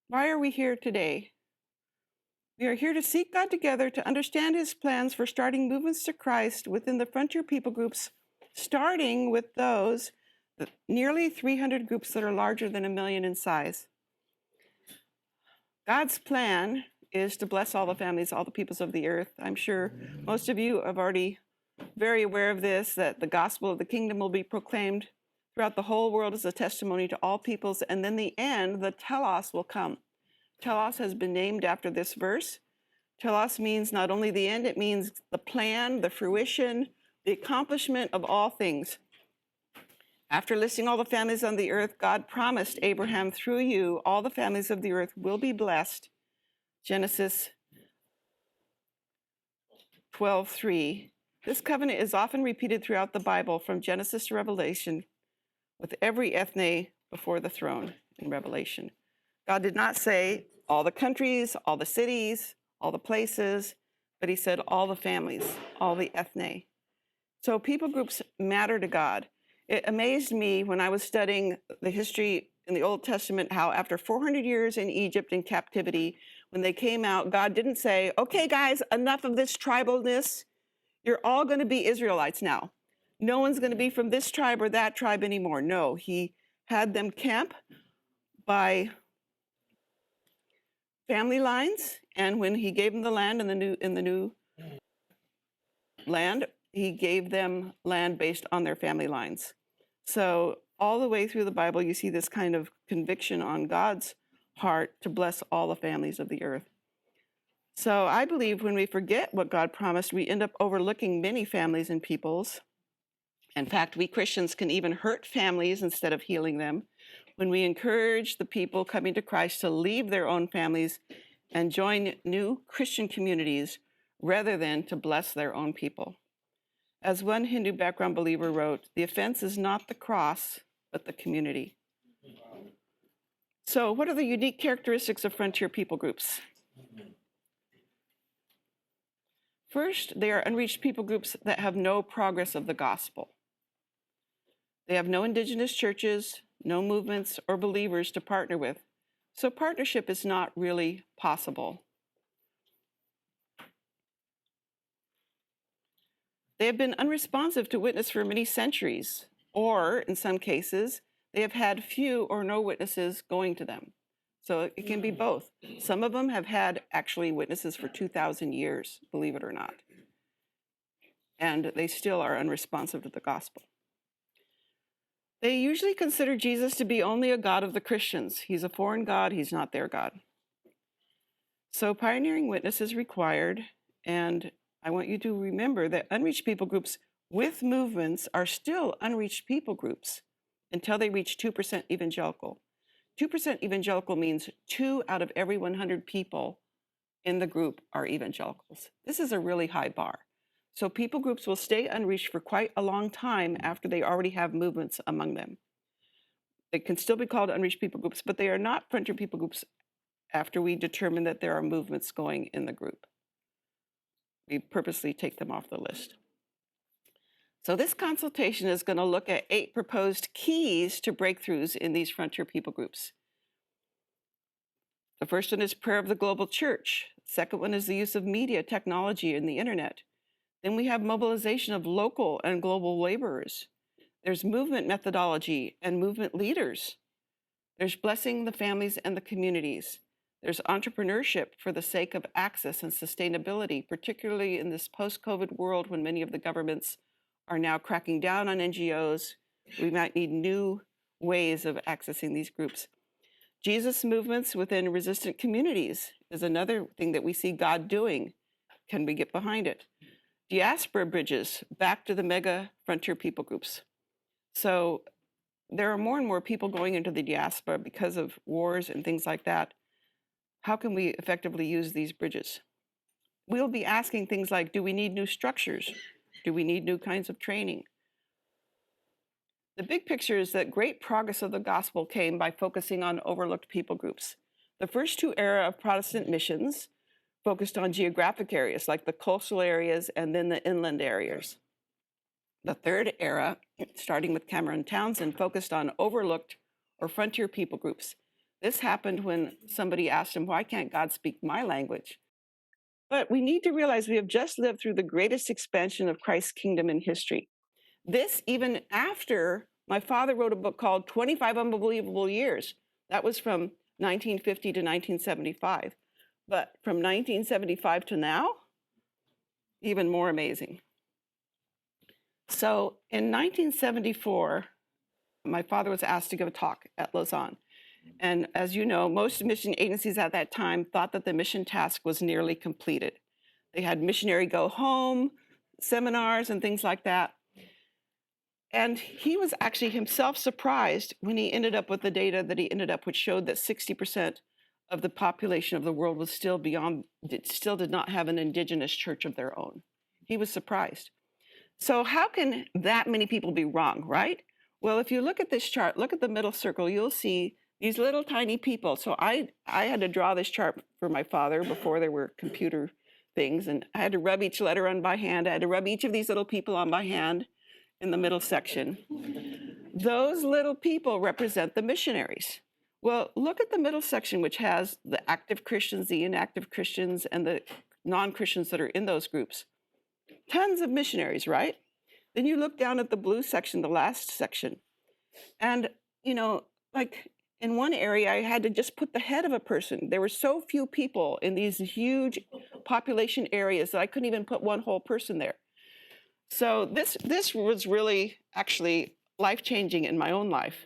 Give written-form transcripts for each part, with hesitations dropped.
Why are we here today? We are here to seek God together to understand his plans for starting movements to Christ within the frontier people groups, starting with those nearly 300 groups that are larger than 1 million in size. God's plan is to bless all the families, all the peoples of the earth. I'm sure most of you are already very aware of this, that the gospel of the kingdom will be proclaimed throughout the whole world as a testimony to all peoples, and then the end, the telos, will come. Telos has been named after this verse. Telos means not only the end, it means the plan, the fruition, the accomplishment of all things. After listing all the families on the earth, God promised Abraham, through you, all the families of the earth will be blessed. Genesis 12:3. This covenant is often repeated throughout the Bible, from Genesis to Revelation, with every ethne before the throne in Revelation. God did not say all the countries, all the cities, all the places, but he said all the families, all the ethne. So people groups matter to God. It amazed me when I was studying the history in the Old Testament, how after 400 years in Egypt in captivity, when they came out, God didn't say, okay, guys, enough of this tribalness. You're all going to be Israelites now. No one's going to be from this tribe or that tribe anymore. No, he had them camp by family lines, and when he gave them the land in the new land, he gave them land based on their family lines. So all the way through the Bible, you see this kind of conviction on God's heart to bless all the families of the earth. So I believe when we forget what God promised, we end up overlooking many families and peoples. In fact, we Christians can even hurt families instead of healing them when we encourage the people coming to Christ to leave their own families and join new Christian communities rather than to bless their own people. As one Hindu background believer wrote, the offense is not the cross, but the community. So what are the unique characteristics of frontier people groups? First, they are unreached people groups that have no progress of the gospel. They have no indigenous churches, no movements or believers to partner with. So partnership is not really possible. They have been unresponsive to witness for many centuries, or in some cases, they have had few or no witnesses going to them. So it can be both. Some of them have had actually witnesses for 2,000 years, believe it or not. And they still are unresponsive to the gospel. They usually consider Jesus to be only a God of the Christians. He's a foreign God, he's not their God. So pioneering witness is required, and I want you to remember that unreached people groups with movements are still unreached people groups until they reach 2% evangelical. 2% evangelical means 2 out of every 100 people in the group are evangelicals. This is a really high bar. So people groups will stay unreached for quite a long time after they already have movements among them. They can still be called unreached people groups, but they are not frontier people groups after we determine that there are movements going in the group. We purposely take them off the list. So this consultation is going to look at 8 proposed keys to breakthroughs in these frontier people groups. The first one is prayer of the global church. The second one is the use of media, technology, and the internet. Then we have mobilization of local and global laborers. There's movement methodology and movement leaders. There's blessing the families and the communities. There's entrepreneurship for the sake of access and sustainability, particularly in this post-COVID world when many of the governments are now cracking down on NGOs. We might need new ways of accessing these groups. Jesus movements within resistant communities is another thing that we see God doing. Can we get behind it? Diaspora bridges back to the mega frontier people groups. So there are more and more people going into the diaspora because of wars and things like that. How can we effectively use these bridges? We'll be asking things like, do we need new structures? Do we need new kinds of training? The big picture is that great progress of the gospel came by focusing on overlooked people groups. The first 2 era of Protestant missions focused on geographic areas like the coastal areas and then the inland areas. The third era, starting with Cameron Townsend, focused on overlooked or frontier people groups. This happened when somebody asked him, why can't God speak my language? But we need to realize we have just lived through the greatest expansion of Christ's kingdom in history. This even after my father wrote a book called 25 Unbelievable Years. That was from 1950 to 1975. But from 1975 to now, even more amazing. So in 1974, my father was asked to give a talk at Lausanne. And as you know, most mission agencies at that time thought that the mission task was nearly completed. They had missionary go home, seminars, and things like that. And he was actually himself surprised when he ended up with the data that he ended up, which showed that 60% of the population of the world was still did not have an indigenous church of their own. He was surprised. So how can that many people be wrong, right? Well, if you look at this chart, look at the middle circle, you'll see these little tiny people. So I had to draw this chart for my father before there were computer things, and I had to rub each letter on by hand. I had to rub each of these little people on by hand in the middle section. Those little people represent the missionaries. Well, look at the middle section, which has the active Christians, the inactive Christians, and the non-Christians that are in those groups. Tons of missionaries, right? Then you look down at the blue section, the last section. And, like in one area, I had to just put the head of a person. There were so few people in these huge population areas that I couldn't even put one whole person there. So this was really actually life-changing in my own life.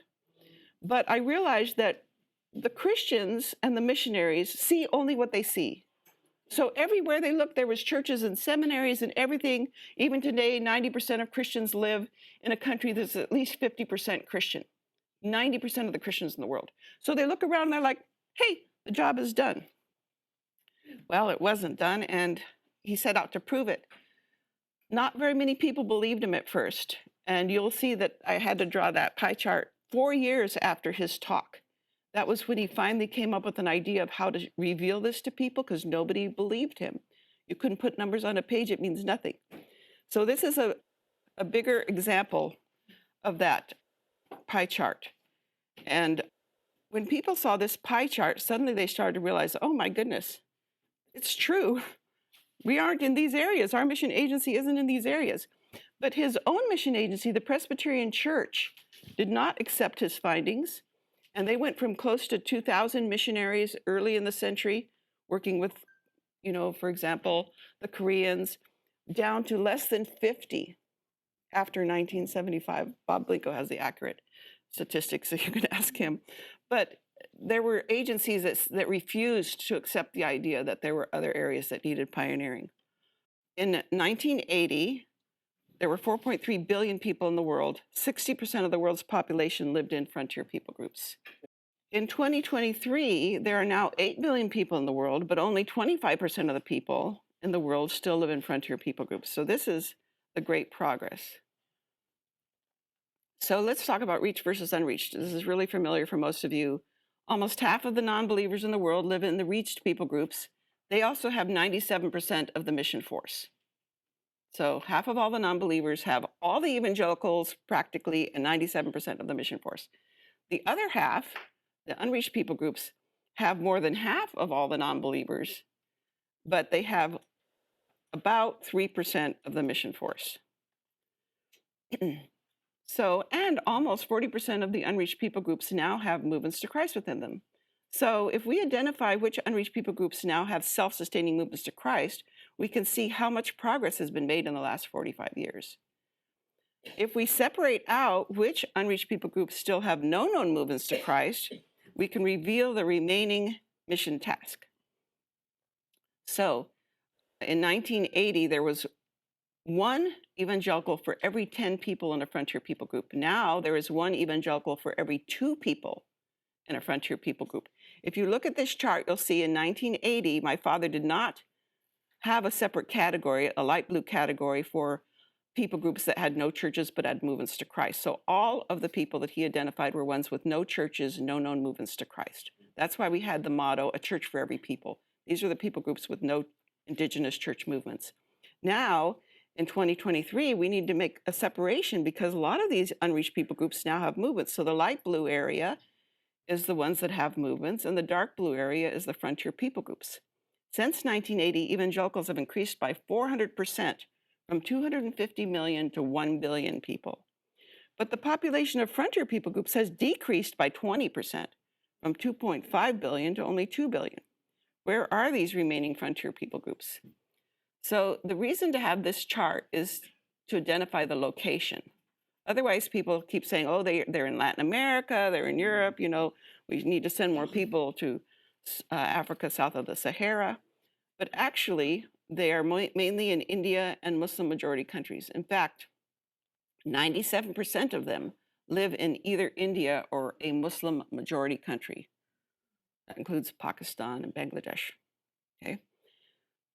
But I realized that the Christians and the missionaries see only what they see. So everywhere they looked, there was churches and seminaries and everything. Even today, 90% of Christians live in a country that's at least 50% Christian. 90% of the Christians in the world. So they look around and they're like, hey, the job is done. Well, it wasn't done, and he set out to prove it. Not very many people believed him at first, and you'll see that I had to draw that pie chart 4 years after his talk. That was when he finally came up with an idea of how to reveal this to people, because nobody believed him. You couldn't put numbers on a page, it means nothing. So this is a bigger example of that pie chart. And when people saw this pie chart, suddenly they started to realize, oh my goodness, it's true. We aren't in these areas. Our mission agency isn't in these areas. But his own mission agency, the Presbyterian Church, did not accept his findings. And they went from close to 2,000 missionaries early in the century, working with, for example, the Koreans, down to less than 50 after 1975. Bob Blinko has the accurate statistics, so you can ask him. But there were agencies that refused to accept the idea that there were other areas that needed pioneering. In 1980, there were 4.3 billion people in the world. 60% of the world's population lived in frontier people groups. In 2023, there are now 8 billion people in the world, but only 25% of the people in the world still live in frontier people groups. So this is a great progress. So let's talk about reached versus unreached. This is really familiar for most of you. Almost half of the non-believers in the world live in the reached people groups. They also have 97% of the mission force. So half of all the non-believers have all the evangelicals practically and 97% of the mission force. The other half, the unreached people groups, have more than half of all the non-believers, but they have about 3% of the mission force. So, and almost 40% of the unreached people groups now have movements to Christ within them. So if we identify which unreached people groups now have self-sustaining movements to Christ, we can see how much progress has been made in the last 45 years. If we separate out which unreached people groups still have no known movements to Christ, we can reveal the remaining mission task. So in 1980, there was one evangelical for every 10 people in a frontier people group. Now there is one evangelical for every 2 people in a frontier people group. If you look at this chart, you'll see in 1980, my father did not have a separate category, a light blue category for people groups that had no churches but had movements to Christ. So all of the people that he identified were ones with no churches, no known movements to Christ. That's why we had the motto, a church for every people. These are the people groups with no indigenous church movements. Now, in 2023, we need to make a separation because a lot of these unreached people groups now have movements. So the light blue area is the ones that have movements, and the dark blue area is the frontier people groups. Since 1980, evangelicals have increased by 400%, from 250 million to 1 billion people. But the population of frontier people groups has decreased by 20%, from 2.5 billion to only 2 billion. Where are these remaining frontier people groups? So the reason to have this chart is to identify the location. Otherwise, people keep saying, oh, they're in Latin America, they're in Europe, you know, we need to send more people to Africa south of the Sahara. But actually, they are mainly in India and Muslim majority countries. In fact, 97% of them live in either India or a Muslim majority country. That includes Pakistan and Bangladesh, okay?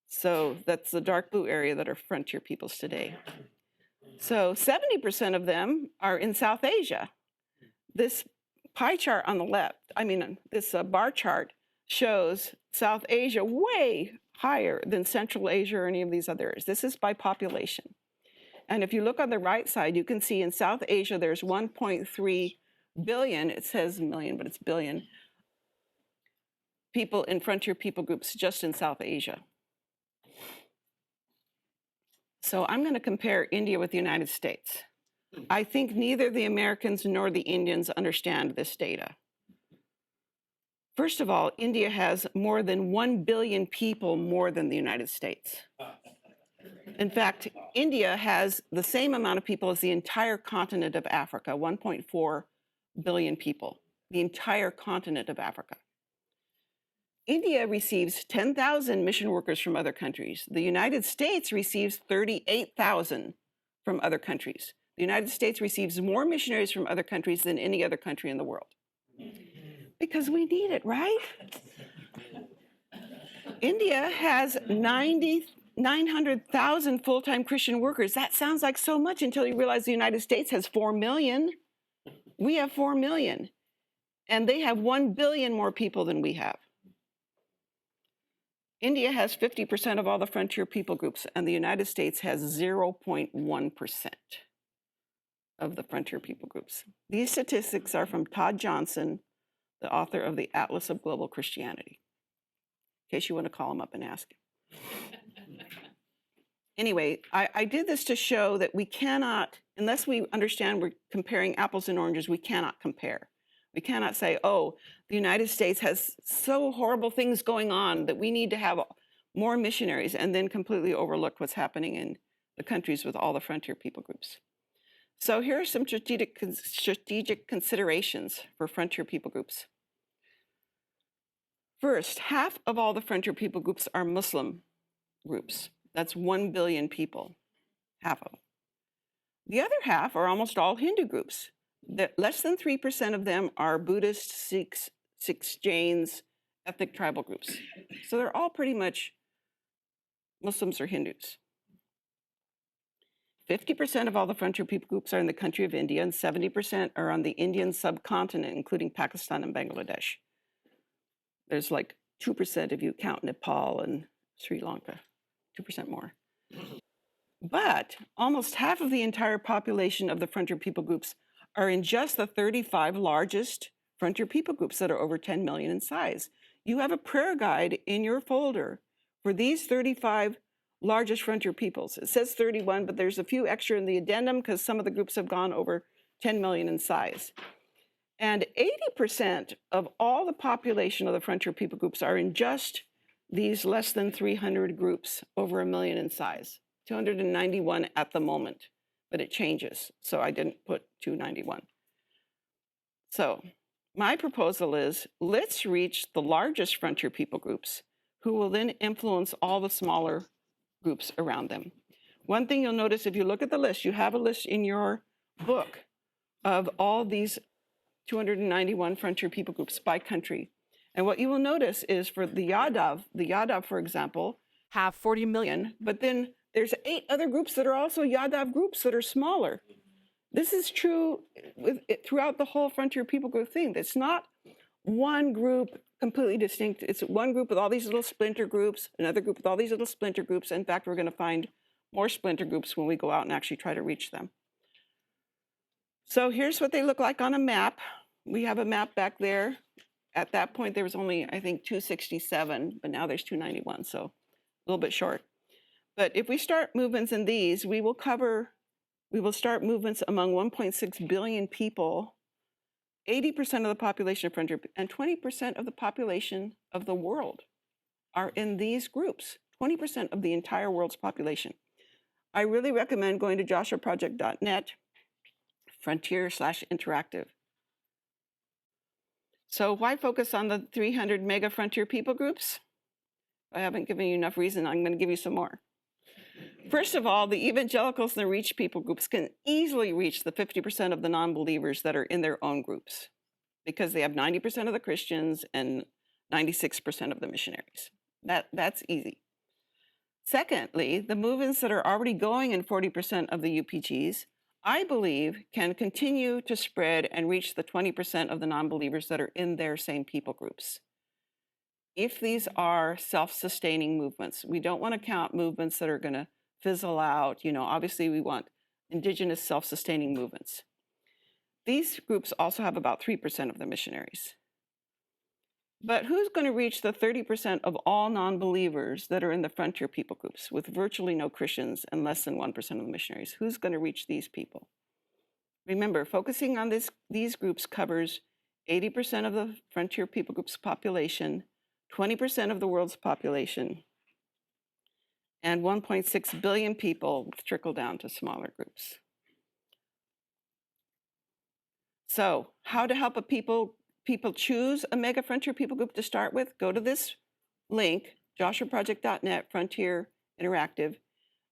So that's the dark blue area that are frontier peoples today. So 70% of them are in South Asia. This pie chart on the left, this bar chart shows South Asia way higher than Central Asia or any of these other areas. This is by population. And if you look on the right side, you can see in South Asia, there's 1.3 billion, it says million, but it's billion, people in frontier people groups just in South Asia. So I'm going to compare India with the United States. I think neither the Americans nor the Indians understand this data. First of all, India has more than 1 billion people more than the United States. In fact, India has the same amount of people as the entire continent of Africa, 1.4 billion people, the entire continent of Africa. India receives 10,000 mission workers from other countries. The United States receives 38,000 from other countries. The United States receives more missionaries from other countries than any other country in the world. Because we need it, right? India has 900,000 full-time Christian workers. That sounds like so much until you realize the United States has 4 million. We have 4 million. And they have 1 billion more people than we have. India has 50% of all the frontier people groups, and the United States has 0.1% of the frontier people groups. These statistics are from Todd Johnson, the author of the Atlas of Global Christianity, in case you want to call him up and ask him. Anyway, I did this to show that we cannot, unless we understand we're comparing apples and oranges, we cannot compare. We cannot say, oh, the United States has so horrible things going on that we need to have more missionaries, and then completely overlook what's happening in the countries with all the frontier people groups. So here are some strategic considerations for frontier people groups. First, half of all the frontier people groups are Muslim groups. That's 1 billion people, half of them. The other half are almost all Hindu groups. Less than 3% of them are Buddhists, Sikhs, Jains, ethnic tribal groups. So they're all pretty much Muslims or Hindus. 50% of all the frontier people groups are in the country of India, and 70% are on the Indian subcontinent, including Pakistan and Bangladesh. There's like 2% if you count Nepal and Sri Lanka, 2% more. But almost half of the entire population of the frontier people groups are in just the 35 largest frontier people groups that are over 10 million in size. You have a prayer guide in your folder for these 35 largest frontier peoples. It says 31, but there's a few extra in the addendum because some of the groups have gone over 10 million in size. And 80% of all the population of the frontier people groups are in just these less than 300 groups over 1 million in size, 291 at the moment, but it changes. So I didn't put 291. So my proposal is, let's reach the largest frontier people groups who will then influence all the smaller groups around them. One thing you'll notice if you look at the list, you have a list in your book of all these 291 frontier people groups by country. And what you will notice is for the Yadav, for example, have 40 million, but then there's 8 other groups that are also Yadav groups that are smaller. This is true throughout the whole frontier people group thing. It's not one group completely distinct. It's one group with all these little splinter groups, another group with all these little splinter groups. In fact, we're going to find more splinter groups when we go out and actually try to reach them. So here's what they look like on a map. We have a map back there. At that point, there was only, I think, 267, but now there's 291, so a little bit short. But if we start movements in these, we will start movements among 1.6 billion people, 80% of the population of frontier, and 20% of the population of the world are in these groups, 20% of the entire world's population. I really recommend going to joshuaproject.net, frontier/interactive. So why focus on the 300 mega frontier people groups? I haven't given you enough reason. I'm going to give you some more. First of all, the evangelicals and the reached people groups can easily reach the 50% of the non-believers that are in their own groups because they have 90% of the Christians and 96% of the missionaries. That's easy. Secondly, the movements that are already going in 40% of the UPGs, I believe, can continue to spread and reach the 20% of the non-believers that are in their same people groups. If these are self-sustaining movements, we don't want to count movements that are going to fizzle out. Obviously we want indigenous self-sustaining movements. These groups also have about 3% of the missionaries. But who's going to reach the 30% of all non-believers that are in the frontier people groups with virtually no Christians and less than 1% of the missionaries? Who's going to reach these people? Remember, focusing on these groups covers 80% of the frontier people groups population, 20% of the world's population, and 1.6 billion people trickle down to smaller groups. So how to help people choose a mega frontier people group to start with? Go to this link, joshuaproject.net, Frontier Interactive.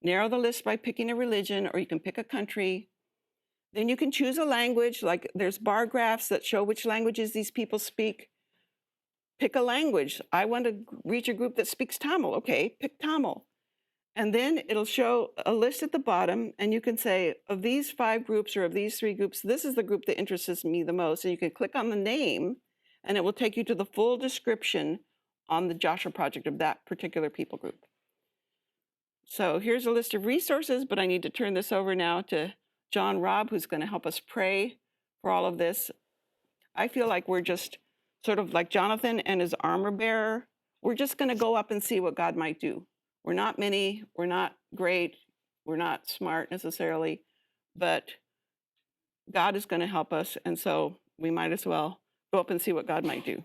Narrow the list by picking a religion, or you can pick a country. Then you can choose a language, like there's bar graphs that show which languages these people speak. Pick a language. I want to reach a group that speaks Tamil. Okay, pick Tamil. And then it'll show a list at the bottom, and you can say, of these 5 groups or of these 3 groups, this is the group that interests me the most. And you can click on the name, and it will take you to the full description on the Joshua Project of that particular people group. So here's a list of resources, but I need to turn this over now to John Robb, who's going to help us pray for all of this. I feel like we're just sort of like Jonathan and his armor bearer. We're just going to go up and see what God might do. We're not many, we're not great, we're not smart necessarily, but God is going to help us, and so we might as well go up and see what God might do.